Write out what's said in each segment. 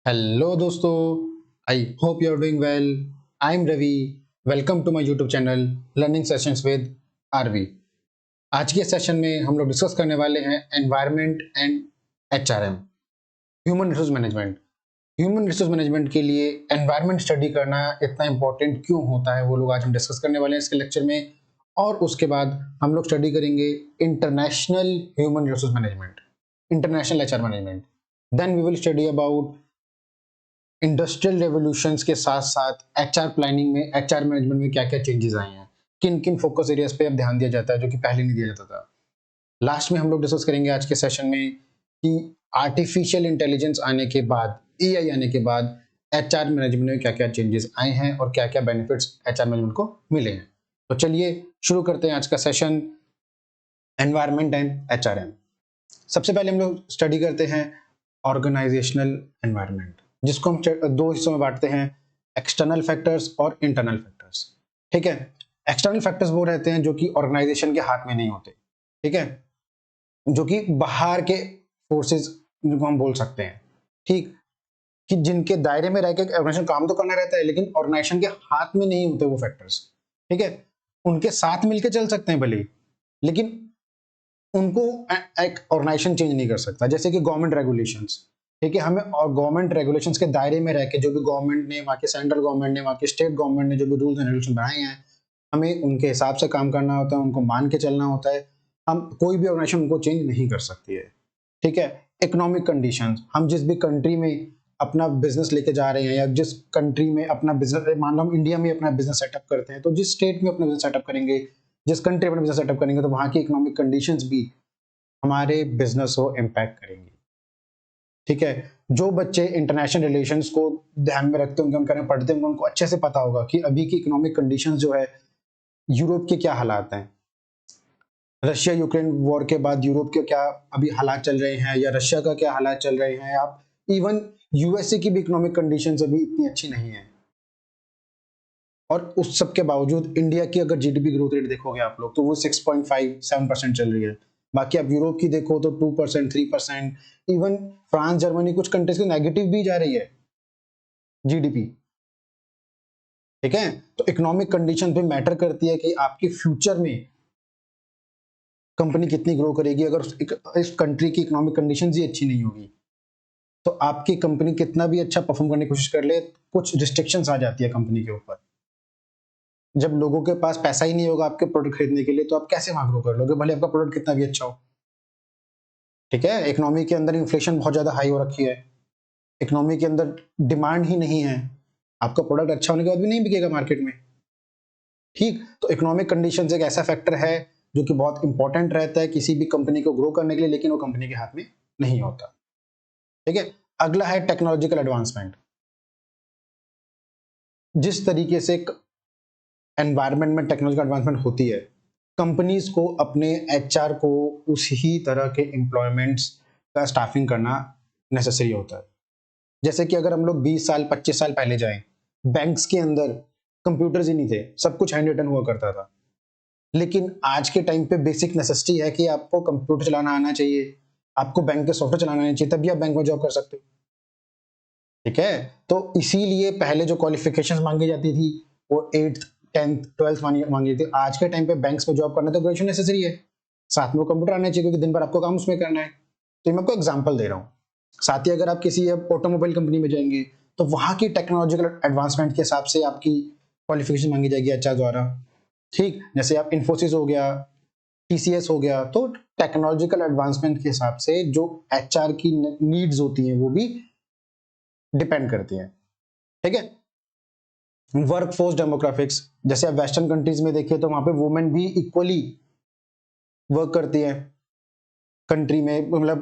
Hello दोस्तों, I hope you are doing well. I am Ravi. Welcome to my YouTube channel learning sessions with RV. आज के session में हम लोग discuss करने वाले हैं environment and HRM, human resource management. Human resource management के लिए एनवायरनमेंट स्टडी करना इतना इंपॉर्टेंट क्यों होता है, वो लोग आज हम डिस्कस करने वाले हैं इसके लेक्चर में। और उसके बाद हम लोग स्टडी करेंगे international human resource management, international HR management. Then we will study about industrial revolutions के साथ साथ एचआर प्लानिंग में, एचआर मैनेजमेंट में क्या क्या चेंजेस आए हैं, किन किन फोकस एरियाज पे अब ध्यान दिया जाता है जो कि पहले नहीं दिया जाता था। लास्ट में हम लोग डिस्कस करेंगे आज के सेशन में कि आर्टिफिशियल इंटेलिजेंस आने के बाद, एआई आने के बाद एचआर मैनेजमेंट में क्या क्या चेंजेस आए हैं और क्या क्या बेनिफिट्स एचआर मैनेजमेंट को मिले हैं। तो चलिए शुरू करते हैं आज का सेशन, एनवायरनमेंट एंड एचआरएम। सबसे पहले हम लोग स्टडी करते हैं ऑर्गेनाइजेशनल एनवायरनमेंट, जिसको हम दो हिस्सों में बांटते हैं, एक्सटर्नल फैक्टर्स और इंटरनल फैक्टर्स। ठीक है, एक्सटर्नल फैक्टर्स वो रहते हैं जो कि ऑर्गेनाइजेशन के हाथ में नहीं होते, ठीक है, जो कि बाहर के फोर्सेस जिनको हम बोल सकते हैं, ठीक, कि जिनके दायरे में रहकर ऑर्गेनाइजेशन काम तो करना रहता है लेकिन ऑर्गेनाइजेशन के हाथ में नहीं होते वो फैक्टर्स। ठीक है, उनके साथ मिलकर चल सकते हैं भले ही, लेकिन उनको एक ऑर्गेनाइजेशन चेंज नहीं कर सकता। जैसे कि गवर्नमेंट रेगुलेशंस, ठीक है, हमें और गवर्नमेंट रेगुलेशंस के दायरे में रह के जो भी गवर्नमेंट ने, वहाँ के सेंट्रल गवर्नमेंट ने, वहाँ के स्टेट गवर्नमेंट ने जो भी रूल्स एंड रेगुलेशन बनाए हैं, हमें उनके हिसाब से काम करना होता है, उनको मान के चलना होता है। हम कोई भी ऑर्गेनाइजेशन उनको चेंज नहीं कर सकती है। ठीक है, इकोनॉमिक कंडीशंस, हम जिस भी कंट्री में अपना बिजनेस लेके जा रहे हैं या जिस कंट्री में अपना बिजनेस, मान लो हम इंडिया में अपना बिजनेस सेटअप करते हैं, तो जिस स्टेट में अपना बिजनेस सेटअप करेंगे, जिस कंट्री में अपना बिजनेस सेटअप करेंगे, तो वहाँ की इकोनॉमिक कंडीशंस भी हमारे बिजनेस को इम्पैक्ट करेंगी। ठीक है, जो बच्चे इंटरनेशनल रिलेशंस को ध्यान में रखते होंगे, उनके बारे में पढ़ते होंगे, उनको अच्छे से पता होगा कि अभी की इकोनॉमिक कंडीशंस जो है, यूरोप के क्या हालात हैं, रशिया यूक्रेन वॉर के बाद यूरोप के क्या अभी हालात चल रहे हैं, या रशिया का क्या हालात चल रहे हैं। आप इवन यूएसए की भी इकोनॉमिक कंडीशंस अभी इतनी अच्छी नहीं है, और उस सब के बावजूद इंडिया की अगर जीडीपी ग्रोथ रेट देखोगे आप लोग, तो वो 6.57% चल रही है। बाकी आप यूरोप की देखो तो 2%, 3%, इवन फ्रांस, जर्मनी, कुछ कंट्रीज की नेगेटिव भी जा रही है जीडीपी। ठीक है, तो इकोनॉमिक कंडीशन भी मैटर करती है कि आपकी फ्यूचर में कंपनी कितनी ग्रो करेगी। अगर इस कंट्री की इकोनॉमिक कंडीशन ही अच्छी नहीं होगी, तो आपकी कंपनी कितना भी अच्छा परफॉर्म करने की कोशिश कर ले, कुछ रिस्ट्रिक्शंस आ जाती है कंपनी के ऊपर। जब लोगों के पास पैसा ही नहीं होगा आपके प्रोडक्ट खरीदने के लिए, तो आप कैसे वहां ग्रो कर लोगे, भले आपका प्रोडक्ट कितना भी अच्छा हो। ठीक है, इकोनॉमी के अंदर इन्फ्लेशन बहुत ज्यादा हाई हो रखी है, इकोनॉमी के अंदर डिमांड ही नहीं है, आपका प्रोडक्ट अच्छा होने के बाद भी नहीं बिकेगा मार्केट में। ठीक, तो इकोनॉमिक कंडीशंस एक ऐसा फैक्टर है जो कि बहुत इंपॉर्टेंट रहता है किसी भी कंपनी को ग्रो करने के लिए, लेकिन वो कंपनी के हाथ में नहीं होता। ठीक है, अगला है टेक्नोलॉजिकल एडवांसमेंट। जिस तरीके से एनवायरनमेंट में टेक्नोलॉजिकल एडवांसमेंट होती है, कंपनीज को अपने एचआर को उसी तरह के एम्प्लॉयमेंट्स का स्टाफिंग करना नेसेसरी होता है। जैसे कि अगर हम लोग 20 साल 25 साल पहले जाएं, बैंक्स के अंदर कंप्यूटर्स ही नहीं थे, सब कुछ हैंड रिटन हुआ करता था। लेकिन आज के टाइम पे बेसिक नेसेसिटी है कि आपको कंप्यूटर चलाना आना चाहिए, आपको बैंक के सॉफ्टवेयर चलाना आना चाहिए, तभी आप बैंक में जॉब कर सकते हो। ठीक है, तो इसीलिए पहले जो क्वालिफिकेशंस मांगी जाती थी वो 8th 10th 12th मांगी जाती थी। आज के टाइम पे बैंक्स में जॉब करना तो ग्रेजुएशन नेसेसरी है, साथ में वो कंप्यूटर आना चाहिए क्योंकि दिन भर आपको काम उसमें करना है। तो मैं आपको एग्जांपल दे रहा हूँ। साथ ही अगर आप किसी ऑटोमोबाइल कंपनी में जाएंगे, तो वहां की टेक्नोलॉजिकल एडवांसमेंट के हिसाब से आपकी क्वालिफिकेशन मांगी जाएगी एचआर द्वारा। ठीक, जैसे आप इन्फोसिस हो गया, टीसीएस हो गया, तो टेक्नोलॉजिकल एडवांसमेंट के हिसाब से जो एचआर की नीड्स होती हैं वो भी डिपेंड करती हैं। ठीक है, वर्क फोर्स डेमोग्राफिक्स, जैसे आप वेस्टर्न कंट्रीज में देखिए तो वहां पे वुमेन भी इक्वली वर्क करती है कंट्री में, मतलब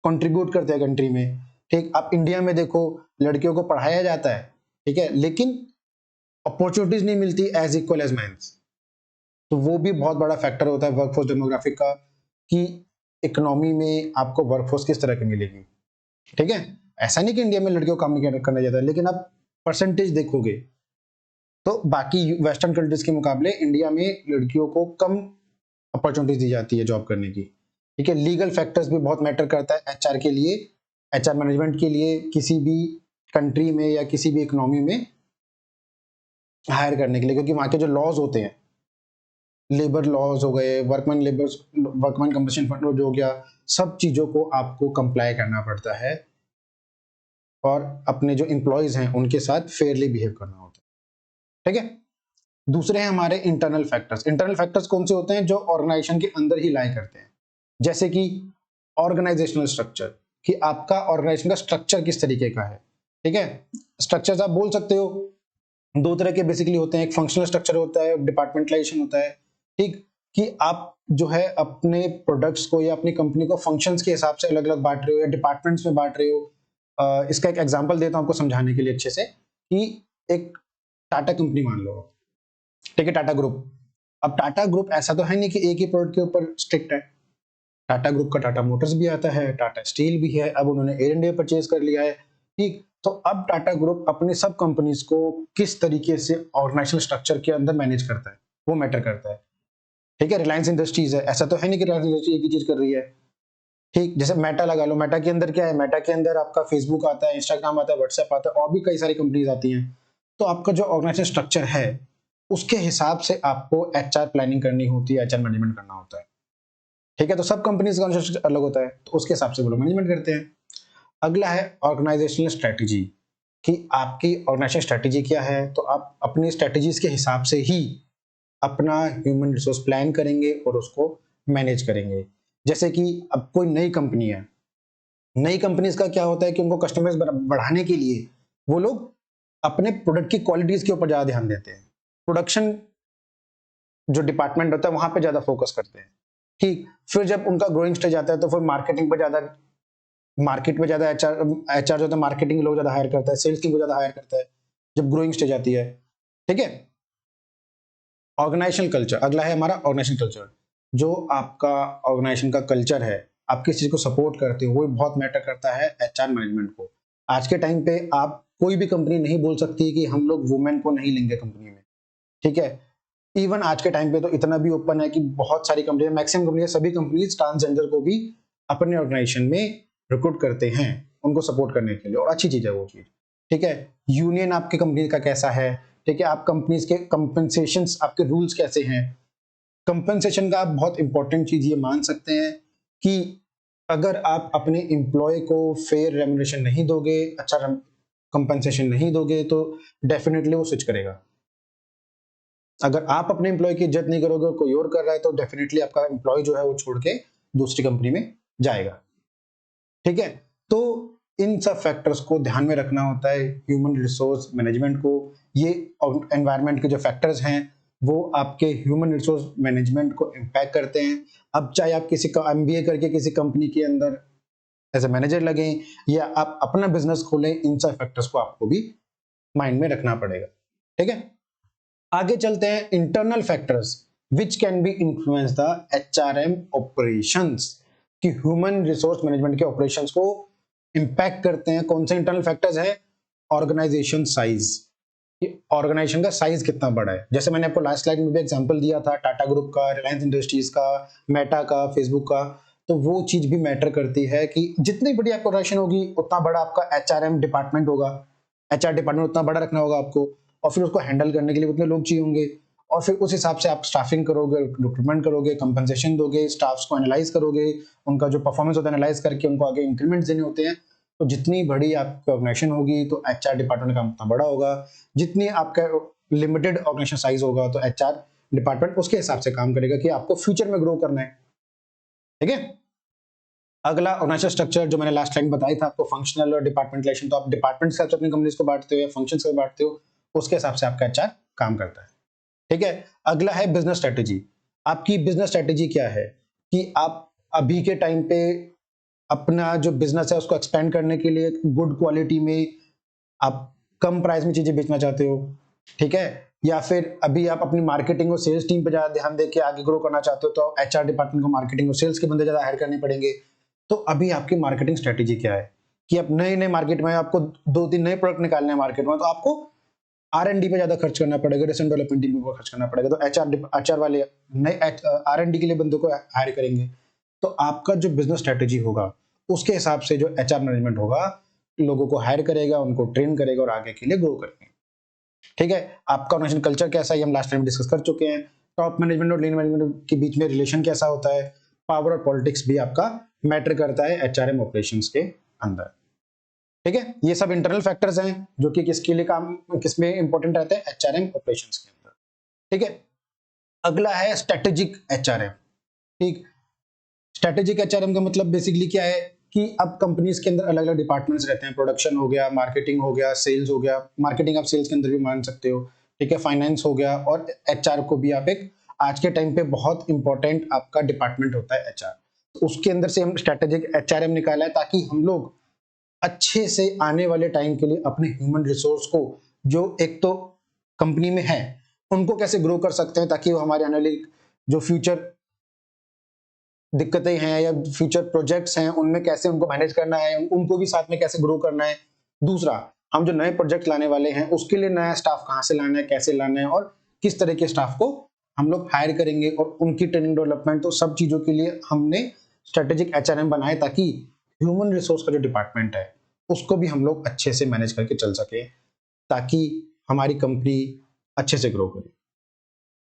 कंट्रीब्यूट करते हैं कंट्री में। ठीक, आप इंडिया में देखो लड़कियों को पढ़ाया जाता है, ठीक है, लेकिन अपॉर्चुनिटीज नहीं मिलती एज इक्वल एज मेंस। तो वो भी बहुत बड़ा फैक्टर होता है वर्कफोर्स डेमोग्राफिक का, कि इकोनॉमी में आपको वर्कफोर्स किस तरह की मिलेगी। ठीक है, ऐसा नहीं कि इंडिया में लड़कियों को काम नहीं करना जाता, लेकिन आप परसेंटेज देखोगे तो बाकी वेस्टर्न कंट्रीज के मुकाबले इंडिया में लड़कियों को कम अपॉर्चुनिटीज दी जाती है जॉब करने की। ठीक है, लीगल फैक्टर्स भी बहुत मैटर करता है एचआर के लिए, एचआर मैनेजमेंट के लिए। किसी भी कंट्री में या किसी भी इकोनॉमी में हायर करने के लिए, क्योंकि वहाँ के जो लॉज होते हैं, लेबर लॉज हो गए, वर्कमैन कंपनसेशन फंड जो हो गया, सब चीज़ों को आपको कंप्लाई करना पड़ता है और अपने जो एम्प्लॉयज़ हैं उनके साथ फेयरली बिहेव करना होता है। ठीक है, दूसरे हैं हमारे इंटरनल फैक्टर्स। इंटरनल फैक्टर्स कौन से होते हैं? जो ऑर्गेनाइजेशन के अंदर ही लाई करते हैं, जैसे कि ऑर्गेनाइजेशनल स्ट्रक्चर, कि आपका ऑर्गेनाइजेशन का स्ट्रक्चर किस तरीके का है। ठीक है, स्ट्रक्चर्स आप बोल सकते हो दो तरह के बेसिकली होते हैं, एक फंक्शनल स्ट्रक्चर होता है, डिपार्टमेंटलाइजेशन होता है। ठीक, कि आप जो है अपने प्रोडक्ट्स को या अपनी कंपनी को फंक्शंस के हिसाब से अलग अलग बांट रहे हो या डिपार्टमेंट्स में बांट रहे हो। इसका एक एग्जांपल देता हूं आपको समझाने के लिए अच्छे से, कि एक टाटा कंपनी मान लो, ठीक है, टाटा ग्रुप। अब टाटा ग्रुप ऐसा तो है नहीं कि एक ही प्रोडक्ट के ऊपर स्ट्रिक्ट है। टाटा ग्रुप का टाटा मोटर्स भी आता है, टाटा स्टील भी है, अब उन्होंने एयर इंडिया परचेज कर लिया है। ठीक, तो अब टाटा ग्रुप अपनी सब कंपनीज को किस तरीके से ऑर्गेनाइजेशनल स्ट्रक्चर के अंदर मैनेज करता है, वो मैटर करता है। ठीक है, रिलायंस इंडस्ट्रीज है, ऐसा तो है नहीं कि रिलायंस इंडस्ट्री एक ही चीज कर रही है। ठीक, जैसे मेटा लगा लो, मेटा के अंदर क्या है? मेटा के अंदर आपका फेसबुक आता है, इंस्टाग्राम आता है, व्हाट्सएप आता है, और भी कई सारी कंपनीज आती हैं। तो आपका जो ऑर्गेनाइजेशन स्ट्रक्चर है उसके हिसाब से आपको एचआर प्लानिंग करनी होती है, एचआर मैनेजमेंट करना होता है। ठीक है, तो सब कंपनीज का स्ट्रक्चर अलग होता है, तो उसके हिसाब से वो लोग मैनेजमेंट करते हैं। अगला है ऑर्गेनाइजेशनल स्ट्रेटजी, कि आपकी ऑर्गेनाइजेशन स्ट्रेटजी क्या है। तो आप अपनी स्ट्रेटजीज के हिसाब से ही अपना ह्यूमन रिसोर्स प्लान करेंगे और उसको मैनेज करेंगे। जैसे कि अब कोई नई कंपनी है, नई कंपनीज का क्या होता है कि उनको कस्टमर्स बढ़ाने के लिए वो लोग अपने प्रोडक्ट की क्वालिटीज के ऊपर ज्यादा ध्यान देते हैं। प्रोडक्शन जो डिपार्टमेंट होता है वहां पे ज्यादा फोकस करते हैं। ठीक, फिर जब उनका ग्रोइंग स्टेज आता है तो फिर मार्केटिंग पर ज्यादा, मार्केट में ज्यादा एचआर जो होता है मार्केटिंग लोग ज्यादा हायर करता है, सेल्स टीम को ज्यादा हायर करता है जब ग्रोइंग स्टेज आती है। ठीक है, ऑर्गेनाइजेशनल कल्चर, अगला है हमारा ऑर्गेनाइजेशन कल्चर। जो आपका ऑर्गेनाइजेशन का कल्चर है, आप किस चीज को सपोर्ट करते हो, वो बहुत मैटर करता है एचआर मैनेजमेंट को। आज के टाइम पे आप कोई भी कंपनी नहीं बोल सकती कि हम लोग वुमेन को नहीं लेंगे कंपनी में। ठीक है, इवन आज के टाइम पे तो इतना भी ओपन है कि बहुत सारी कंपनी, मैक्सिमम कंपनी, सभी कंपनीज ट्रांसजेंडर को भी अपने ऑर्गेनाइजेशन में रिक्रूट करते हैं उनको सपोर्ट करने के लिए, और अच्छी चीज है वो चीज। ठीक है, यूनियन आपकी कंपनी का कैसा है। ठीक है, आप कंपनीज के कंपनसेशन, आपके रूल्स कैसे हैं। कंपनसेशन का आप बहुत इंपॉर्टेंट चीज ये मान सकते हैं कि अगर आप अपने एम्प्लॉय को फेयर रेम्यूनरेशन नहीं दोगे, अच्छा कंपनसेशन नहीं दोगे, तो डेफिनेटली वो स्विच करेगा। अगर आप अपने एम्प्लॉय की इज्जत नहीं करोगे और कोई और कर रहा है, तो डेफिनेटली आपका एम्प्लॉय जो है वो छोड़ के दूसरी कंपनी में जाएगा। ठीक है, तो इन सब फैक्टर्स को ध्यान में रखना होता है ह्यूमन रिसोर्स मैनेजमेंट को। ये एनवायरनमेंट के जो फैक्टर्स हैं वो आपके ह्यूमन रिसोर्स मैनेजमेंट को इम्पैक्ट करते हैं। अब चाहे आप किसी का एमबीए करके किसी कंपनी के अंदर एज ए मैनेजर लगे या आप अपना बिजनेस खोलें, इन सब फैक्टर्स को आपको भी माइंड में रखना पड़ेगा। ठीक है, आगे चलते हैं internal factors which can be influence the HRM operations, कि ह्यूमन रिसोर्स मैनेजमेंट के ऑपरेशंस को इंपैक्ट करते हैं। कौन से इंटरनल फैक्टर्स है? ऑर्गेनाइजेशन साइज, ऑर्गेनाइजेशन का साइज कितना बड़ा है। जैसे मैंने आपको लास्ट स्लाइड में भी एग्जांपल दिया था टाटा ग्रुप का, रिलायंस इंडस्ट्रीज का, मेटा का, फेसबुक का, तो वो चीज भी मैटर करती है कि जितनी बड़ी आपको ऑर्गेनाइजेशन होगी उतना बड़ा आपका एचआरएम डिपार्टमेंट होगा, एचआर डिपार्टमेंट उतना बड़ा रखना होगा आपको, और फिर उसको हैंडल करने के लिए उतने लोग चाहिए होंगे, और फिर उस हिसाब से आप स्टाफिंग करोगे, रिक्रूटमेंट करोगे, कंपनसेशन दोगे, स्टाफ्स को एनालाइज करोगे, उनका जो परफॉर्मेंस होता है एनालाइज करके उनको आगे इंक्रीमेंट देने होते हैं। तो जितनी बड़ी आपकी ऑर्गेनाइजेशन होगी तो एचआर डिपार्टमेंट का काम उतना बड़ा होगा। जितनी आपका लिमिटेड ऑर्गेनाइजेशन साइज होगा तो एचआर डिपार्टमेंट उसके हिसाब से काम करेगा कि आपको फ्यूचर में ग्रो करना है। ठीक है, अगला ऑर्गेनाइजेशन स्ट्रक्चर जो मैंने लास्ट टाइम बताया था आपको, फंक्शनल और डिपार्टमेंटलाइजेशन। तो आप डिपार्टमेंट से अपनी कंपनीज को बांटते हो या फंक्शन से बांटते हो, उसके हिसाब से आपका एचआर काम करता है। ठीक है, अगला है बिजनेस स्ट्रेटेजी। आपकी बिजनेस स्ट्रेटेजी क्या है कि आप अभी के टाइम पे अपना जो बिजनेस है उसको एक्सपेंड करने के लिए गुड क्वालिटी में आप कम प्राइस में चीजें बेचना चाहते हो। ठीक है, या फिर अभी आप अपनी मार्केटिंग और सेल्स टीम पे ज्यादा ध्यान देके आगे ग्रो करना चाहते हो, तो एचआर डिपार्टमेंट को मार्केटिंग और सेल्स के बंदे ज्यादा हायर करने पड़ेंगे। तो अभी आपकी मार्केटिंग स्ट्रेटेजी क्या है कि आप नए नए मार्केट में आपको 2-3 नए प्रोडक्ट निकालने हैं मार्केट में, तो आपको आर&डी पे ज्यादा खर्च करना पड़ेगा, रिसर्च डेवलपमेंट टीम को खर्च करना पड़ेगा। तो एचआर वाले नए आर&डी के लिए बंदों को हायर करेंगे। तो आपका जो बिजनेस स्ट्रेटेजी होगा उसके हिसाब से जो एचआर मैनेजमेंट होगा लोगों को हायर करेगा, उनको ट्रेन करेगा और आगे के लिए ग्रो करेंगे। ठीक है, आपका ऑर्गेनाइजेशन कल्चर कैसा है ये हम लास्ट टाइम डिस्कस कर चुके हैं। टॉप मैनेजमेंट और लीन मैनेजमेंट के बीच में रिलेशन कैसा होता है, पावर और पॉलिटिक्स भी आपका मैटर करता है एचआरएम ऑपरेशंस के अंदर। ठीक है, ये सब इंटरनल फैक्टर्स हैं जो कि किसके लिए काम किसमें इंपॉर्टेंट रहते हैं, एचआरएम ऑपरेशंस के अंदर। ठीक है, अगला है स्ट्रेटेजिक एचआरएम। ठीक, स्ट्रेटेजिक एचआरएम का मतलब बेसिकली क्या है कि अब कंपनीज के अंदर अलग अलग डिपार्टमेंट्स रहते हैं, प्रोडक्शन हो गया, मार्केटिंग हो गया, सेल्स हो गया, मार्केटिंग आप सेल्स के अंदर भी मान सकते हो। ठीक है, फाइनेंस हो गया, और एचआर को भी आप एक आज के टाइम पे बहुत इंपॉर्टेंट आपका डिपार्टमेंट होता है एचआर। तो उसके अंदर से हम स्ट्रेटेजिक एचआरएम निकाला है ताकि हम लोग अच्छे से आने वाले टाइम के लिए अपने ह्यूमन रिसोर्स को जो एक तो कंपनी में है उनको कैसे ग्रो कर सकते हैं, ताकि वो हमारे आने वाले जो फ्यूचर दिक्कतें हैं या फ्यूचर प्रोजेक्ट्स हैं उनमें कैसे उनको मैनेज करना है, उनको भी साथ में कैसे ग्रो करना है। दूसरा, हम जो नए प्रोजेक्ट लाने वाले हैं उसके लिए नया स्टाफ कहाँ से लाना है, कैसे लाना है, और किस तरह के स्टाफ को हम लोग हायर करेंगे और उनकी ट्रेनिंग डेवलपमेंट, तो सब चीजों के लिए हमने स्ट्रेटेजिक एचआरएम बनाए ताकि ह्यूमन रिसोर्स का जो डिपार्टमेंट है उसको भी हम लोग अच्छे से मैनेज करके चल सके, ताकि हमारी कंपनी अच्छे से ग्रो करे।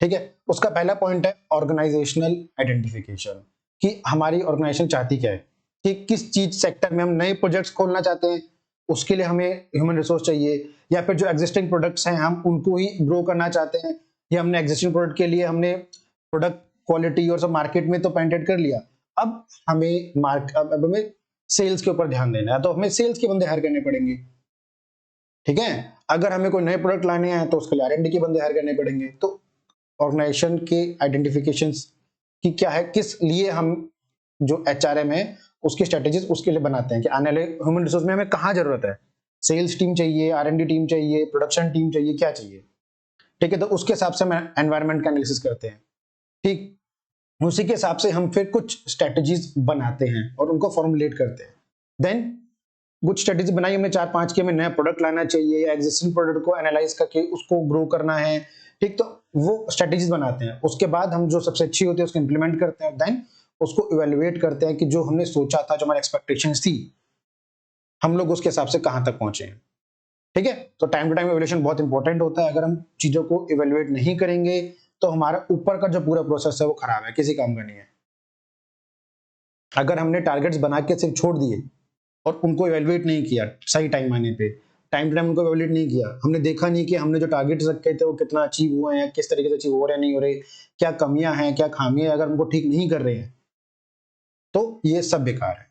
ठीक है, उसका पहला पॉइंट है ऑर्गेनाइजेशनल आइडेंटिफिकेशन, कि हमारी ऑर्गेनाइजेशन चाहती क्या है, कि किस चीज सेक्टर में हम नए प्रोजेक्ट्स खोलना चाहते हैं, उसके लिए हमें ह्यूमन रिसोर्स चाहिए, या फिर जो एग्जिस्टिंग प्रोडक्ट्स हैं हम उनको ही ग्रो करना चाहते हैं, या हमने एग्जिस्टिंग प्रोडक्ट के लिए हमने प्रोडक्ट क्वालिटी और सब मार्केट में तो पेनिट्रेट कर लिया, अब हमें सेल्स के ऊपर ध्यान देना है, तो हमें सेल्स के बंदे हायर करने पड़ेंगे। ठीक है, अगर हमें कोई नए प्रोडक्ट लाने हैं तो उसके लिए आर&डी के बंदे हायर करने पड़ेंगे। तो ऑर्गेनाइजेशन के आइडेंटिफिकेशंस कि क्या है, किस लिए हम जो एचआरएम है उसकी स्ट्रेटेजीज उसके लिए बनाते हैं कि आने वाले ह्यूमन रिसोर्स में हमें कहाँ जरूरत है, सेल्स टीम चाहिए, आर&डी टीम चाहिए, प्रोडक्शन टीम चाहिए, क्या चाहिए। ठीक है, तो उसके हिसाब से हम एनवायरनमेंट का एनालिसिस करते हैं। ठीक, उसी के हिसाब से हम फिर कुछ स्ट्रेटेजीज बनाते हैं और उनको फॉर्मुलेट करते हैं। देन कुछ स्ट्रेटेजी बनाई हमने 4-5 की, हमें नया प्रोडक्ट लाना चाहिए या एग्जिस्टिंग प्रोडक्ट को एनालाइज करके उसको ग्रो करना है। ठीक, तो वो स्ट्रेटेजीज बनाते हैं, उसके बाद हम जो सबसे अच्छी होती है उसको इंप्लीमेंट करते हैं, देन उसको इवेल्युएट करते हैं कि जो हमने सोचा था, जो हमारी एक्सपेक्टेशंस थी, हम लोग उसके हिसाब से कहां तक पहुंचे हैं। ठीक है, तो टाइम टू टाइम इवैल्यूएशन बहुत इंपॉर्टेंट होता है। अगर हम चीजों को इवेल्युएट नहीं करेंगे तो हमारा ऊपर का जो पूरा प्रोसेस है वो खराब है, किसी काम का नहीं है। अगर हमने टारगेट्स बना के सिर्फ छोड़ दिए और उनको इवेल्युएट नहीं किया सही टाइम आने पे, टाइम टू टाइम उनको इवेल्युएट नहीं किया, हमने देखा नहीं कि हमने जो टारगेट्स रखे थे वो कितना अचीव हुए हैं, किस तरीके से अचीव हो रहे हैं, नहीं हो रहे, क्या कमियां हैं, क्या खामियां, अगर उनको ठीक नहीं कर रहे हैं तो ये सब बेकार है।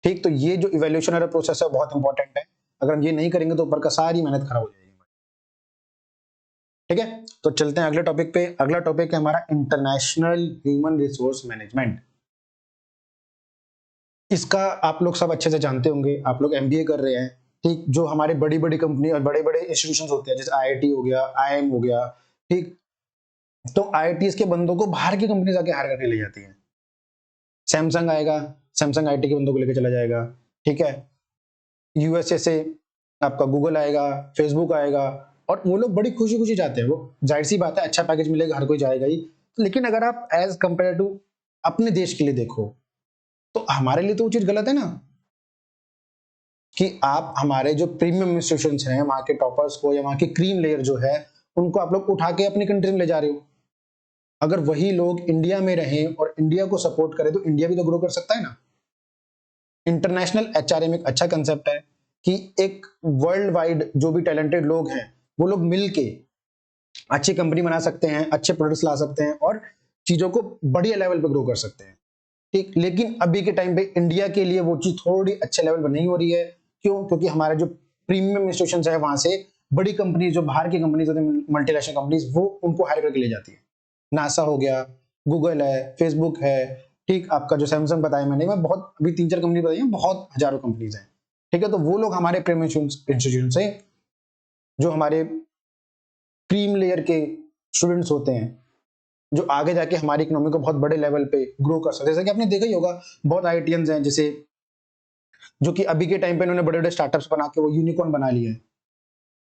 ठीक, तो ये जो इवेल्युएशन वाला प्रोसेस है बहुत इंपॉर्टेंट है। अगर हम ये नहीं करेंगे तो ऊपर का सारी मेहनत खराब हो जाएगी। ठीक है, तो चलते हैं अगले टॉपिक पे। अगला टॉपिक है हमारा इंटरनेशनल ह्यूमन रिसोर्स मैनेजमेंट। इसका आप लोग सब अच्छे से जानते होंगे, आप लोग एमबीए कर रहे हैं। ठीक, जो हमारे बड़ी बड़ी कंपनी और बड़े बड़े इंस्टीट्यूशंस होते हैं, जैसे आईआईटी हो गया, आईआईएम हो गया। ठीक, तो आईआईटीज के बंदों को बाहर की कंपनी जाके हायर करके ले जाती है। सैमसंग आएगा, सैमसंग आईटी के बंदों को लेकर चला जाएगा। ठीक है, यूएसए से आपका गूगल आएगा, फेसबुक आएगा, और वो लोग बड़ी खुशी खुशी जाते हैं। वो जाहिर सी बात है, अच्छा पैकेज मिलेगा, हर कोई जाएगा ही। लेकिन अगर आप एज कंपेयर टू अपने देश के लिए देखो तो हमारे लिए तो वो चीज गलत है ना, कि आप हमारे जो प्रीमियम इंस्टीट्यूशंस हैं, वहां के टॉपर्स को या वहां की क्रीम लेयर जो है उनको आप लोग उठा के अपनी कंट्री में ले जा रहे हो। अगर वही लोग इंडिया में रहें और इंडिया को सपोर्ट करें तो इंडिया भी तो ग्रो कर सकता है ना। इंटरनेशनल एचआरएम एक अच्छा कंसेप्ट है कि एक वर्ल्ड वाइड जो भी टैलेंटेड लोग हैं वो लोग मिलके अच्छी कंपनी बना सकते हैं, अच्छे प्रोडक्ट्स ला सकते हैं और चीजों को बढ़िया लेवल पे ग्रो कर सकते हैं। ठीक, लेकिन अभी के टाइम पे इंडिया के लिए वो चीज थोड़ी अच्छे लेवल पर नहीं हो रही है। क्यों? क्योंकि हमारे जो प्रीमियम इंस्टीट्यूशंस है वहां से बड़ी कंपनी, जो बाहर की कंपनीज होती है, मल्टीनेशनल कंपनीज, वो उनको हायर करके ले जाती है। नासा हो गया, गूगल है, फेसबुक है। ठीक, आपका जो सैमसंग बताया मैंने, मैं बहुत अभी 3-4 कंपनी बताई हैं, बहुत हजारों कंपनीज हैं। ठीक है, तो वो लोग हमारे प्रीमियम इंस्टीट्यूशन से जो हमारे क्रीम लेयर के स्टूडेंट्स होते हैं, जो आगे जाके हमारी इकोनॉमी को बहुत बड़े लेवल पे ग्रो कर सकते हैं। जैसे कि आपने देखा ही होगा, बहुत आईआईटीएंस हैं जैसे, जो कि अभी के टाइम पे इन्होंने बड़े बड़े स्टार्टअप्स बना के वो यूनिकॉर्न बना लिए हैं।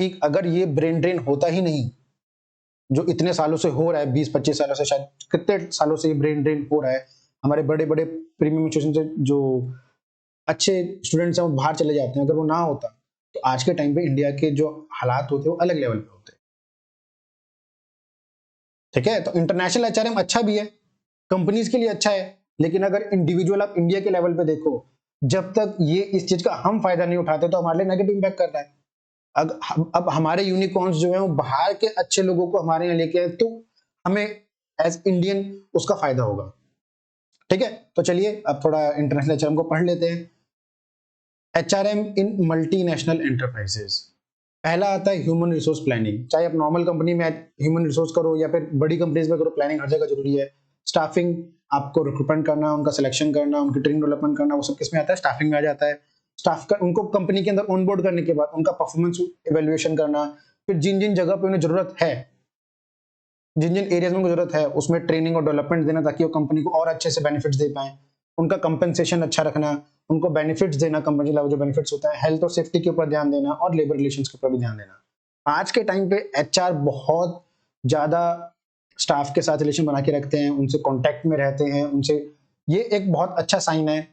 ठीक, अगर ये ब्रेन ड्रेन होता ही नहीं जो इतने सालों से हो रहा है, 20-25 सालों से, शायद कितने सालों से ये ब्रेन ड्रेन हो रहा है हमारे बड़े बड़े प्रीमियम इंस्टीट्यूशन से, जो अच्छे स्टूडेंट्स हैं वो बाहर चले जाते हैं, अगर वो ना होता तो आज के टाइम पे इंडिया के जो हालात होते वो अलग लेवल पे होते। ठीक है, तो इंटरनेशनल एचआरएम अच्छा भी है, कंपनीज के लिए अच्छा है, लेकिन अगर इंडिविजुअल आप इंडिया के लेवल पे देखो, जब तक ये इस चीज का हम फायदा नहीं उठाते तो हमारे लिए नेगेटिव इम्पैक्ट करता है। अब हमारे यूनिकॉर्न्स जो है वो बाहर के अच्छे लोगों को हमारे यहाँ लेके आए तो हमें एज इंडियन उसका फायदा होगा। ठीक है, तो चलिए अब थोड़ा इंटरनेशनल एचआरएम को पढ़ लेते हैं। एचआरएम इन मल्टीनेशनल एंटरप्राइजेस, पहला आता है ह्यूमन रिसोर्स प्लानिंग। चाहे आप नॉर्मल कंपनी में ह्यूमन रिसोर्स करो या फिर बड़ी कंपनीज में करो, प्लानिंग हर जगह जरूरी है। स्टाफिंग, आपको रिक्रूटमेंट करना, उनका सिलेक्शन करना, उनकी ट्रेनिंग डेवलपमेंट करना, वो सब किस में आता है? स्टाफिंग में आ जाता है। स्टाफ का उनको कंपनी के अंदर ऑनबोर्ड करने के बाद उनका परफॉर्मेंस इवेल्युएशन करना, फिर जिन जिन जगह पे उन्हें जरूरत है, जिन जिन एरियाज में उनको जरूरत है उसमें ट्रेनिंग और डेवलपमेंट देना ताकि वो कंपनी को और अच्छे से बेनिफिट्स दे पाए। उनका कंपनसेशन अच्छा रखना, उनको बेनिफिट्स देना, कंपनी लेवल जो बेनिफिट्स होता है, हेल्थ और सेफ्टी के ऊपर ध्यान देना और लेबर रिलेशंस के ऊपर भी ध्यान देना। आज के टाइम पे एचआर बहुत ज्यादा स्टाफ के साथ रिलेशन बना के रखते हैं, उनसे कांटेक्ट में रहते हैं, उनसे, ये एक बहुत अच्छा साइन है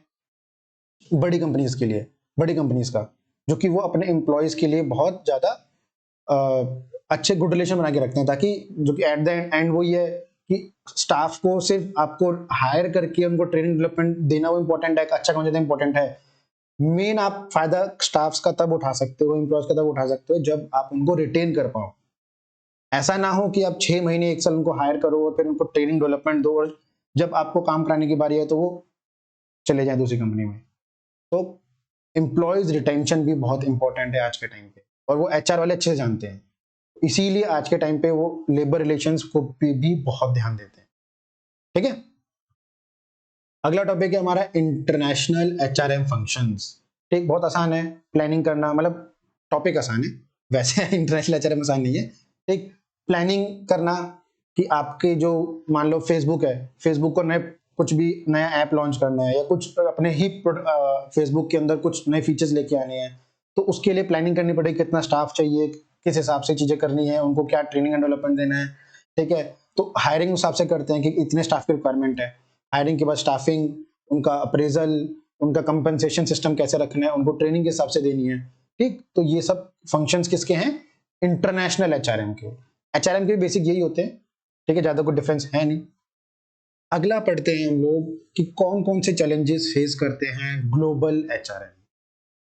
बड़ी कंपनीज के लिए, बड़ी कंपनीज का, जो कि वो अपने एम्प्लॉयज के लिए बहुत ज्यादा अच्छे गुड रिलेशन बना के रखते हैं, ताकि जो कि एट द एंड वो ये है कि स्टाफ को सिर्फ आपको हायर करके उनको ट्रेनिंग डेवलपमेंट देना वो इंपॉर्टेंट है, अच्छा काम ज्यादा इंपॉर्टेंट है। मेन आप फायदा स्टाफ्स का तब उठा सकते हो, एम्प्लॉयज का तब उठा सकते हो जब आप उनको रिटेन कर पाओ। ऐसा ना हो कि आप 6 महीने 1 साल उनको हायर करो और फिर उनको ट्रेनिंग डेवलपमेंट दो और जब आपको काम कराने की बारी है तो वो चले जाए दूसरी कंपनी में। तो एम्प्लॉयज रिटेंशन भी बहुत इंपॉर्टेंट है आज के टाइम पे, और वो एचआर वाले अच्छे से जानते हैं, इसीलिए आज के टाइम पे वो लेबर रिलेशंस को भी बहुत ध्यान देते हैं। ठीक है, अगला टॉपिक है हमारा इंटरनेशनल एचआरएम फंक्शंस। ठीक, बहुत आसान है प्लानिंग करना, मतलब टॉपिक आसान है, वैसे इंटरनेशनल एचआरएम आसान नहीं है। ठीक, प्लानिंग करना कि आपके जो, मान लो फेसबुक है, फेसबुक को नए कुछ भी नया ऐप लॉन्च करना है या कुछ अपने ही फेसबुक के अंदर कुछ नए फीचर्स लेके आने हैं, तो उसके लिए प्लानिंग करनी पड़ेगी, कितना स्टाफ चाहिए, किस हिसाब से चीजें करनी है, उनको क्या ट्रेनिंग एंड डेवलपमेंट देना है। ठीक है, तो हायरिंग उस हिसाब से करते हैं कि इतने स्टाफ की रिक्वायरमेंट है, हायरिंग के बाद स्टाफिंग, उनका अप्रेजल, उनका कंपनसेशन सिस्टम कैसे रखना है, उनको ट्रेनिंग के हिसाब से देनी है। ठीक, तो ये सब फंक्शंस किसके हैं? इंटरनेशनल एचआरएम के। एचआरएम के बेसिक यही होते हैं। ठीक है, ज्यादा कोई डिफरेंस है नहीं। अगला पढ़ते हैं हम लोग कि कौन कौन से चैलेंजेस फेस करते हैं ग्लोबल एचआरएम।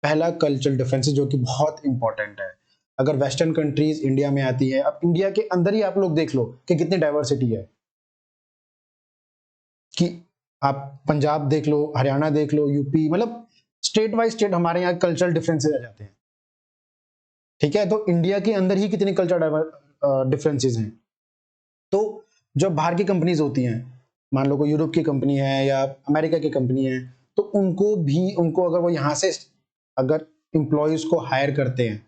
पहला कल्चरल डिफरेंसेस, जो कि बहुत इंपॉर्टेंट है। अगर वेस्टर्न कंट्रीज इंडिया में आती है, अब इंडिया के अंदर ही आप लोग देख लो कि कितनी डाइवर्सिटी है, कि आप पंजाब देख लो, हरियाणा देख लो, यूपी, मतलब स्टेट वाइज स्टेट हमारे यहाँ कल्चरल डिफरेंसेस आ जाते हैं। ठीक है, तो इंडिया के अंदर ही कितनी कल्चरल डिफरेंसेस हैं। तो जो बाहर की कंपनीज होती हैं, मान लो कोई यूरोप की कंपनी है या अमेरिका की कंपनी है, तो उनको अगर वो यहाँ से अगर एम्प्लॉयज को हायर करते हैं,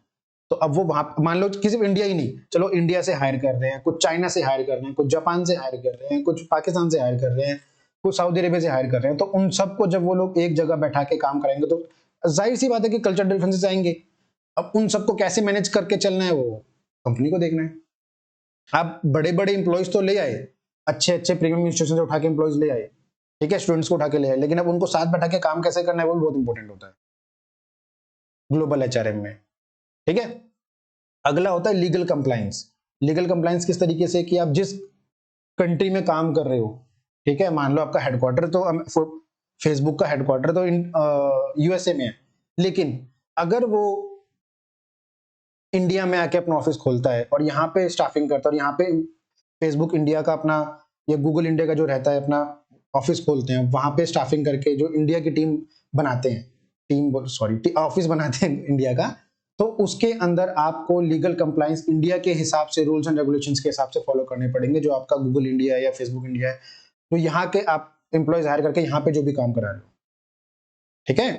तो अब वो वहां, मान लो किसी इंडिया ही नहीं, चलो इंडिया से हायर कर रहे हैं, कुछ चाइना से हायर कर रहे हैं, कुछ जापान से हायर कर रहे हैं, कुछ पाकिस्तान से हायर कर रहे हैं, कुछ सऊदी अरेबिया से हायर कर रहे हैं, तो उन सबको जब वो लोग एक जगह बैठा के काम करेंगे तो जाहिर सी बात है कि कल्चर डिफरेंसेस आएंगे। अब उन सबको कैसे मैनेज करके चलना है वो कंपनी को देखना है। आप बड़े बड़े इंप्लॉयज तो ले आए, अच्छे अच्छे प्रीमियम इंस्टीट्यूशन से उठा के इंप्लॉयज ले आए, ठीक है, स्टूडेंट्स को उठा के ले आए, लेकिन अब उनको साथ बैठा के काम कैसे करना है वो भी बहुत इंपॉर्टेंट होता है ग्लोबल एचआरएम में। ठीक है, अगला होता है लीगल कंप्लायंस। लीगल कंप्लायंस किस तरीके से कि आप जिस कंट्री में काम कर रहे हो, ठीक है, मान लो आपका हेडक्वार्टर तो फेसबुक का हेडक्वार्टर तो यूएसए में है, लेकिन अगर वो इंडिया में आके अपना ऑफिस खोलता है और यहाँ पे स्टाफिंग करता है और यहाँ पे फेसबुक इंडिया का अपना या गूगल इंडिया का जो रहता है अपना ऑफिस खोलते हैं, वहां पे स्टाफिंग करके जो इंडिया की टीम बनाते हैं, ऑफिस बनाते हैं इंडिया का, तो उसके अंदर आपको लीगल कंप्लायंस इंडिया के हिसाब से, रूल्स एंड रेगुलेशंस के हिसाब से फॉलो करने पड़ेंगे, जो आपका गूगल इंडिया या फेसबुक इंडिया है, तो यहाँ के आप एम्प्लॉयज हायर करके यहाँ पे जो भी काम करा रहे हो। ठीक है,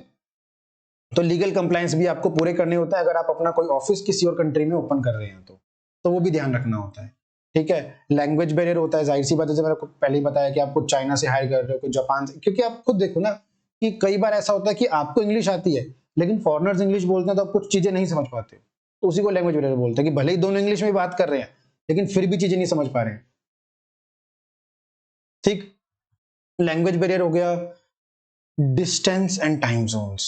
तो लीगल कंप्लायंस भी आपको पूरे करने होता है अगर आप अपना कोई ऑफिस किसी और कंट्री में ओपन कर रहे हैं तो वो भी ध्यान रखना होता है। ठीक है, लैंग्वेज बैरियर होता है, जाहिर सी बात है, जैसे मैंने आपको पहले ही बताया कि आप कुछ चाइना से हायर कर रहे हो, कुछ जापान से, क्योंकि आप खुद देखो ना कि कई बार ऐसा होता है कि आपको इंग्लिश आती है लेकिन फॉरेनर्स इंग्लिश बोलते हैं तो आप कुछ चीजें नहीं समझ पाते, तो उसी को लैंग्वेज बैरियर बोलते हैं कि भले ही दोनों इंग्लिश में बात कर रहे हैं लेकिन फिर भी चीजें नहीं समझ पा रहे हैं। ठीक, लैंग्वेज बैरियर हो गया। डिस्टेंस एंड टाइम जोन्स,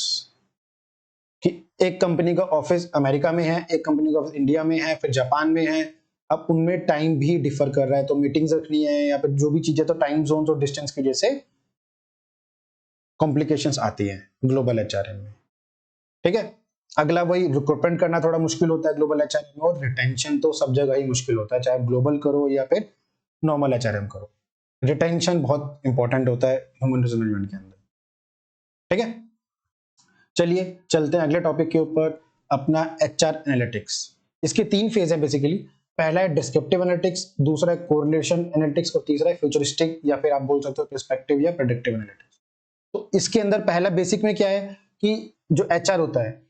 कि एक कंपनी का ऑफिस अमेरिका में है, एक कंपनी का ऑफिस इंडिया में है, फिर जापान में है, अब उनमें टाइम भी डिफर कर रहा है, तो मीटिंग्स रखनी है या फिर जो भी चीजें, तो टाइम जोन्स और डिस्टेंस की वजह से कॉम्प्लिकेशंस आती हैं ग्लोबल एचआरएम में। ठीक है, अगला वही रिक्रूटमेंट करना थोड़ा मुश्किल होता है ग्लोबल एचआरएम में, और रिटेंशन तो सब जगह ही मुश्किल होता है, चाहे ग्लोबल करो या फिर नॉर्मल एचआरएम करो, रिटेंशन बहुत इंपॉर्टेंट होता है ह्यूमन रिसोर्स मैनेजमेंट के अंदर। ठीक है, चलिए चलते हैं अगले टॉपिक के ऊपर, अपना एचआर एनालिटिक्स। इसके 3 फेज है बेसिकली, पहला है डिस्क्रिप्टिव एनालिटिक्स, दूसरा है कोरिलेशन एनालिटिक्स और तीसरा है फ्यूचरिस्टिक या फिर आप बोल सकते हो पर्सपेक्टिव या प्रेडिक्टिव एनालिटिक्स। तो इसके अंदर पहला बेसिक में क्या है कि जो एचआर होता है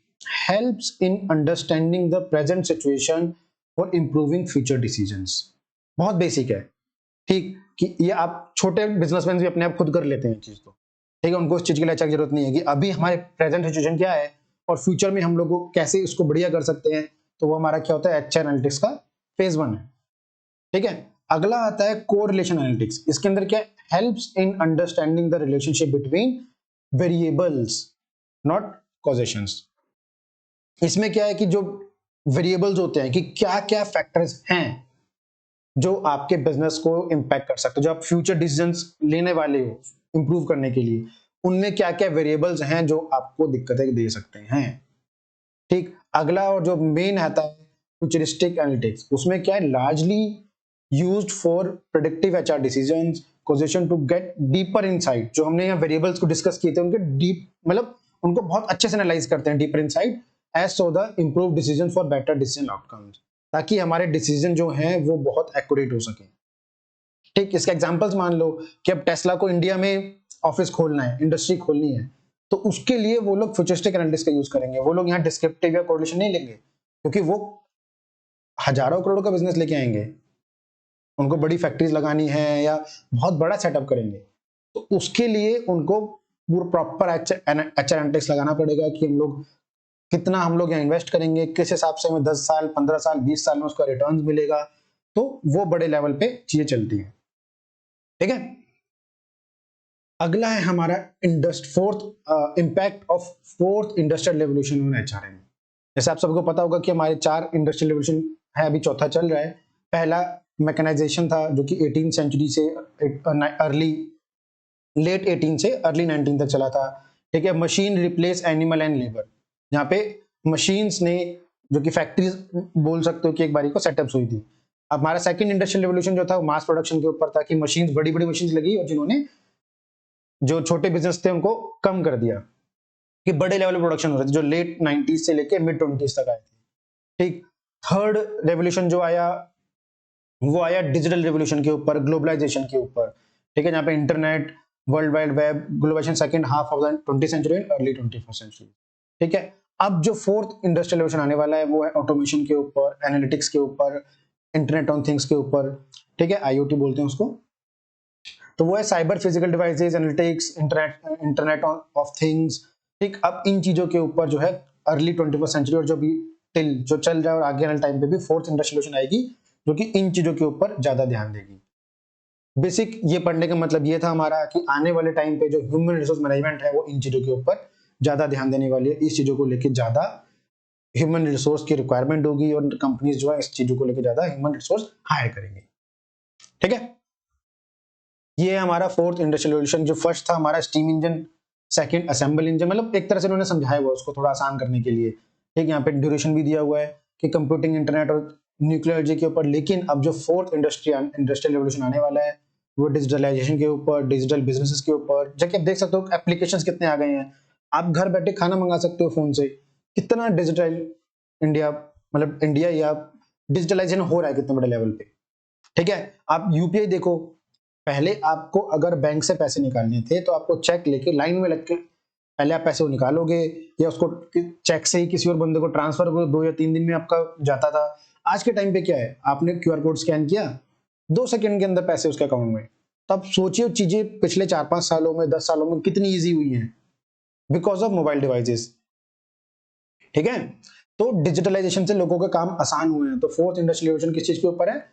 helps in understanding the present situation और इंप्रूविंग फ्यूचर डिसीजंस। बहुत बेसिक है, ठीक, कि ये आप छोटे बिजनेसमैन भी अपने आप खुद कर लेते हैं चीज, तो ठीक है, उनको इस चीज के लिए अच्छा की जरूरत नहीं है कि अभी हमारे प्रेजेंट सिचुएशन क्या है और फ्यूचर में हम लोग कैसे इसको बढ़िया कर सकते हैं, तो वो हमारा क्या होता है एचआर एनालिटिक्स का फेज 1 है। ठीक है, अगला आता है कोरिलेशन एनालिटिक्स। इसके अंदर क्या helps in understanding the relationship between variables not causations. इसमें क्या है कि जो वेरिएबल्स होते हैं कि क्या क्या फैक्टर्स हैं जो आपके बिजनेस को इंपैक्ट कर सकते हो, जो आप फ्यूचर डिसीजंस लेने वाले हो इंप्रूव करने के लिए, उनमें क्या क्या वेरिएबल्स हैं जो आपको दिक्कतें दे सकते हैं। ठीक, अगला और जो मेन आता है फ्यूचरिस्टिक एनालिटिक्स, उसमें क्या है largely used for predictive HR decisions position to get deeper insight. जो हमने यहाँ वेरिएबल्स को डिस्कस किए थे उनके डीप मतलब उनको बहुत अच्छे से एनालाइज करते हैं deeper insight as so the improve decision for better decision outcomes, ताकि हमारे डिसीजन जो हैं वो बहुत एक्यूरेट हो सके। ठीक, इसके एग्जांपल्स मान लो कि अब टेस्ला को इंडिया में ऑफिस खोलना है, इंडस्ट्री खोलनी है, तो उसके लिए वो लोग फ्यूचरिस्टिक एनालिटिक्स का यूज करेंगे। वो लोग यहाँ डिस्क्रिप्टिव या कोरिलेशन नहीं लेंगे, क्योंकि वो हजारों करोड़ का बिजनेस लेके आएंगे, उनको बड़ी फैक्ट्रीज लगानी है या बहुत बड़ा सेटअप करेंगे, तो उसके लिए उनको पूरा प्रॉपर एचआर एनालिटिक्स लगाना पड़ेगा कि कितना हम लोग यहाँ इन्वेस्ट करेंगे, किस हिसाब से हमें 10 साल 15 साल 20 साल में उसका रिटर्न मिलेगा, तो वो बड़े लेवल पे चीजें चलती हैं। ठीक है, अगला है हमारा fourth impact of fourth industrial revolution on HRM. जैसे आप सबको पता होगा कि हमारे 4 इंडस्ट्रियल रेवोल्यूशन है, अभी चौथा चल रहा है। पहला मैकेनाइजेशन था जो कि 18 सेंचुरी से लेट 18 से अर्ली 19 तक चला था। ठीक है, machine replace animal and labour, यहाँ पे मशीन्स ने जो कि फैक्ट्रीज बोल सकते हो कि एक बारी को सेटअप्स हुई थी। अब हमारा सेकंड इंडस्ट्रियल रेवोल्यूशन जो था मास प्रोडक्शन के ऊपर था, कि मशीन्स बड़ी बड़ी मशीन्स लगी और जिन्होंने जो छोटे बिजनेस थे उनको कम कर दिया, कि बड़े लेवल प्रोडक्शन हो रहे थे, जो लेट 90s से लेके मिड 20s तक आए थे। ठीक, थर्ड रेवोल्यूशन जो आया वो आया डिजिटल रेवोल्यूशन के ऊपर, ग्लोबलाइजेशन के ऊपर। ठीक है, जहाँ पे internet, world wide web, globalisation second half of the 20th century and early 21st century. ठीक है, अब जो फोर्थ इंडस्ट्रियल रेवोल्यूशन आने वाला है वो है ऑटोमेशन के ऊपर, एनालिटिक्स के ऊपर, इंटरनेट ऑन थिंग्स के ऊपर। ठीक है, आईओटी बोलते हैं उसको। तो वो है cyber physical devices, analytics, internet of things. ठीक, अब इन चीजों के ऊपर जो है अर्ली 21st सेंचुरी और जो भी टिल जो चल रहा है और आगे वाले टाइम पे भी फोर्थ इंडस्ट्रियल रेवोल्यूशन आएगी जो कि इन चीजों के ऊपर ज्यादा ध्यान देगी। बेसिक ये पढ़ने का मतलब ये था हमारा कि आने वाले टाइम पे जो ह्यूमन रिसोर्स मैनेजमेंट है वो इन चीजों के ऊपर ज्यादा ध्यान देने वाली है, इस चीजों को लेकर ज्यादा ह्यूमन रिसोर्स की रिक्वायरमेंट होगी और कंपनीज जो है इस चीजों को लेकर ज्यादा ह्यूमन रिसोर्स हायर करेंगे। ठीक है, ये हमारा फोर्थ इंडस्ट्रियल रेवोल्यूशन। जो फर्स्ट था हमारा steam engine, second assemble engine, मतलब एक तरह से उन्होंने समझाया हुआ उसको थोड़ा आसान करने के लिए। ठीक, यहाँ पे ड्यूरेशन भी दिया हुआ है कि कंप्यूटिंग, इंटरनेट और न्यूक्लियर एनर्जी के ऊपर। लेकिन अब जो फोर्थ इंडस्ट्रियल रेवोल्यूशन आने वाला है वो डिजिटलाइजेशन के ऊपर, डिजिटल बिजनेसेस के ऊपर। जबकि आप देख सकते हो एप्लीकेशंस कितने आ गए हैं, आप घर बैठे खाना मंगा सकते हो फोन से। कितना डिजिटल इंडिया, मतलब इंडिया या डिजिटलाइजेशन हो रहा है कितने बड़े लेवल पे। ठीक है, आप यूपीआई देखो, पहले आपको अगर बैंक से पैसे निकालने थे तो आपको चेक लेके लाइन में लग के पहले आप पैसे निकालोगे या उसको चेक से ही किसी और बंदे को ट्रांसफर करो, 2 या 3 दिन में आपका जाता था। आज के टाइम पे क्या है, आपने क्यूआर कोड स्कैन किया, 2 सेकंड के अंदर पैसे उसके अकाउंट में। तब सोचिए चीजें पिछले 4-5 सालों में, 10 सालों में कितनी ईजी हुई हैं बिकॉज ऑफ मोबाइल डिवाइसेस। ठीक है, तो डिजिटलाइजेशन से लोगों के काम आसान हुए हैं। तो फोर्थ इंडस्ट्रियल रेवोल्यूशन किस चीज के ऊपर है,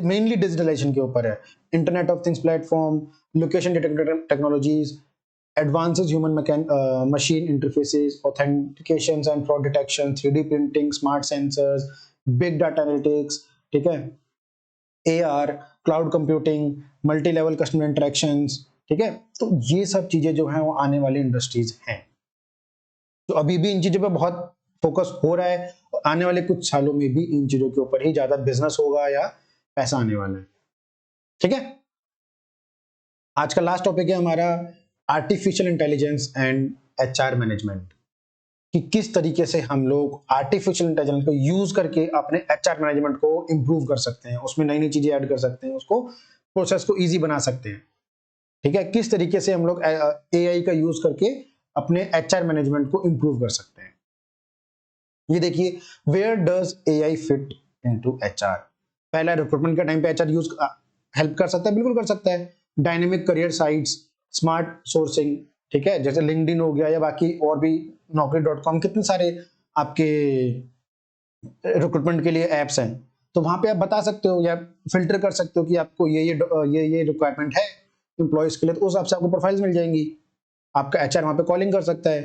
मेनली डिजिटलाइजेशन के ऊपर है। Internet of things platform, location detector technologies, advances human machine interfaces, authentications and fraud detection, 3D printing, smart sensors, big data analytics, ठीक है, AR, cloud computing, multi level customer interactions, ठीक है। तो ये सब चीजें जो हैं वो आने वाली इंडस्ट्रीज हैं। तो अभी भी इन चीजों पे बहुत फोकस हो रहा है, और आने वाले कुछ सालों में भी इन चीजों के ऊपर ही ज्यादा बिजनेस होगा या पैसा आने वाला है, ठीक है। आज का लास्ट टॉपिक है हमारा artificial intelligence and HR management, कि किस तरीके से हम लोग आर्टिफिशियल इंटेलिजेंस को यूज करके अपने HR मैनेजमेंट को इंप्रूव कर सकते हैं, उसमें नई नई चीजें ऐड कर सकते हैं, उसको प्रोसेस को इजी बना सकते हैं, ठीक है। किस तरीके से हम लोग AI का यूज करके अपने HR मैनेजमेंट को इंप्रूव कर सकते हैं। ये देखिए, where does AI fit into HR। पहला, रिक्रूटमेंट के टाइम पे HR यूज हेल्प कर सकता है, बिल्कुल कर सकता है। Dynamic career sites, smart sourcing, ठीक है, जैसे लिंक्डइन हो गया या बाकी और भी naukri.com, कितने सारे आपके रिक्रूटमेंट के लिए एप्स हैं। तो वहां पे आप बता सकते हो या फिल्टर कर सकते हो कि आपको ये रिक्वायरमेंट है एम्प्लॉयज के लिए, तो उस हिसाब से आपको प्रोफाइल्स मिल जाएंगी। आपका HR वहां पे कॉलिंग कर सकता है,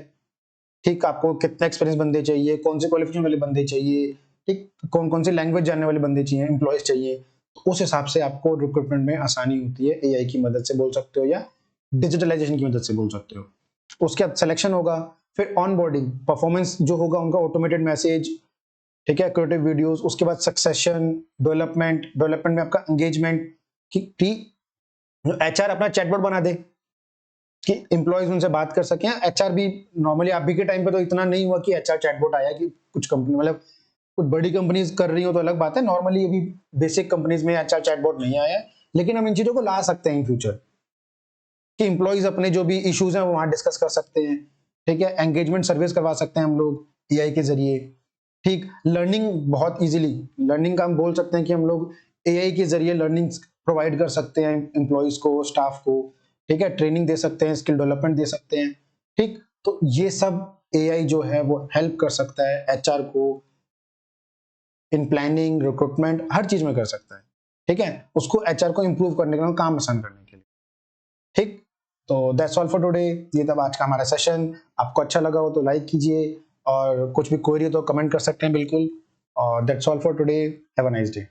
ठीक, आपको कितना एक्सपीरियंस बंदे चाहिए, कौन से क्वालिफिकेशन वाले बंदे चाहिए, ठीक, कौन कौन सी लैंग्वेज जानने वाले बंदे चाहिए, एम्प्लॉयज चाहिए, तो उस हिसाब से आपको रिक्रूटमेंट में आसानी होती है। AI की मदद से बोल सकते हो या डिजिटलाइजेशन की मदद से बोल सकते हो। उसके बाद सिलेक्शन होगा, फिर ऑन बोर्डिंग, परफॉर्मेंस जो होगा उनका, ऑटोमेटेड मैसेज, ठीक है, क्रिएटिव वीडियोस, उसके बाद सक्सेशन, डेवलपमेंट में आपका एंगेजमेंट, कि HR अपना चैटबॉट बना दे कि एम्प्लॉयज उनसे बात कर सकें। HR भी नॉर्मली अभी के टाइम पे तो इतना नहीं हुआ कि HR चैटबॉट आया, कि कुछ कंपनी मतलब कुछ बड़ी कंपनीज कर रही हो तो अलग बात है, नॉर्मली अभी बेसिक कंपनीज में HR चैटबॉट नहीं आया है, लेकिन हम इन चीजों को ला सकते हैं इन फ्यूचर, कि एम्प्लॉयज अपने जो भी इश्यूज हैं वो वहां डिस्कस कर सकते हैं, ठीक है। एंगेजमेंट सर्विस करवा सकते हैं हम लोग AI के जरिए, ठीक। लर्निंग बहुत इजीली, लर्निंग का हम बोल सकते हैं कि हम लोग AI के जरिए लर्निंग प्रोवाइड कर सकते हैं एम्प्लॉयज को, स्टाफ को, ठीक है, ट्रेनिंग दे सकते हैं, स्किल डेवलपमेंट दे सकते हैं, ठीक। तो ये सब AI जो है वो हेल्प कर सकता है HR को इन प्लानिंग, रिक्रूटमेंट, हर चीज में कर सकता है, ठीक है, उसको HR को इंप्रूव करने के लिए, काम आसान करने के लिए, ठीक। तो दैट्स ऑल फॉर टुडे। ये तब आज का हमारा सेशन। आपको अच्छा लगा हो तो लाइक कीजिए, और कुछ भी क्वेरी हो तो कमेंट कर सकते हैं बिल्कुल। और that's all for today. Have a nice day.